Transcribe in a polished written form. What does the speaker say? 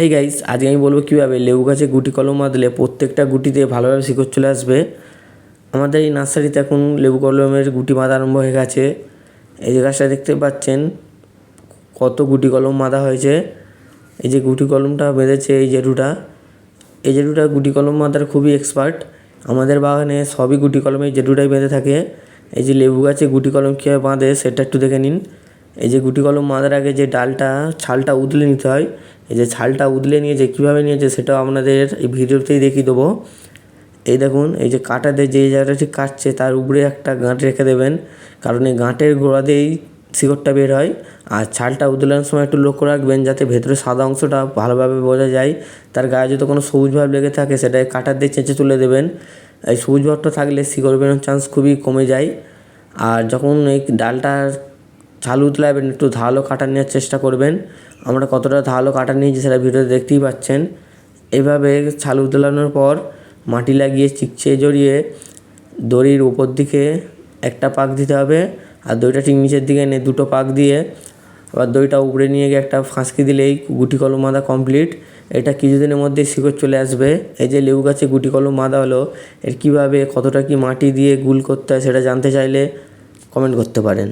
এই গাইস, আজকে আমি বলবো কীভাবে লেবু গাছে গুটি কলম বাঁধলে প্রত্যেকটা গুটিতে ভালোভাবে শিকড় চলে আসবে। আমাদের এই নার্সারিতে এখন লেবু কলমের গুটি বাঁধা আরম্ভ হয়ে গেছে। এই যে গাছটা দেখতে পাচ্ছেন কত গুটি কলম বাঁধা হয়েছে। এই যে গুটি কলমটা বেঁধেছে এই জেঠুটা গুটি কলম বাঁধার খুবই এক্সপার্ট। আমাদের বাগানে সবই গুটি কলমে জেঠুটাই বেঁধে থাকে। এই যে লেবু গাছে গুটি কলম কীভাবে বাঁধে সেটা একটু দেখে নিন। এই যে গুটি কলম বাঁধার আগে যে ডালটা ছালটা উদলে নিতে হয়, এই যে ছালটা উদলে নিয়েছে কীভাবে নিয়েছে সেটাও আপনাদের এই ভিডিওতেই দেখিয়ে দেবো। এই দেখুন, এই যে কাটাতে যে জায়গাটা ঠিক কাটছে তার উপরে একটা গাঁট রেখে দেবেন, কারণ এই গাঁটের গোড়া দিয়েই শিকড়টা বের হয়। আর ছালটা উদলানোর সময় একটু লক্ষ্য রাখবেন যাতে ভেতরে সাদা অংশটা ভালোভাবে বোঝা যায়। তার গায়ে যদি কোনো সবুজ ভাব লেগে থাকে সেটা কাটার দিয়ে চেঁচে তুলে দেবেন। এই সবুজ ভাবটা থাকলে শিকড় বেরোনোর চান্স খুবই কমে যায়। আর যখন এই ডালটা ছাল উতলাবেন একটু ধারালো কাটা নেওয়ার চেষ্টা করবেন। আমরা কতটা ধারালো কাটা নিয়েছি সেটা ভিডিওতে দেখতেই পাচ্ছেন। এভাবে ছাল উতলানোর পর মাটি লাগিয়ে চিকচিয়ে জড়িয়ে দড়ির উপর দিকে একটা পাক দিতে হবে, আর দড়িটা ঠিক নিচের দিকে এনে দুটো পাক দিয়ে আবার দড়িটা উপরে নিয়ে গিয়ে একটা ফাঁসকি দিলেই গুটি কলম বাঁধা কমপ্লিট। এটা কিছুদিনের মধ্যে শিকড় চলে আসবে। এই যে লেবু গাছে গুটি কলম বাঁধা হলো, এর কীভাবে কতটা কি মাটি দিয়ে গুল করতে হয় সেটা জানতে চাইলে কমেন্ট করতে পারেন।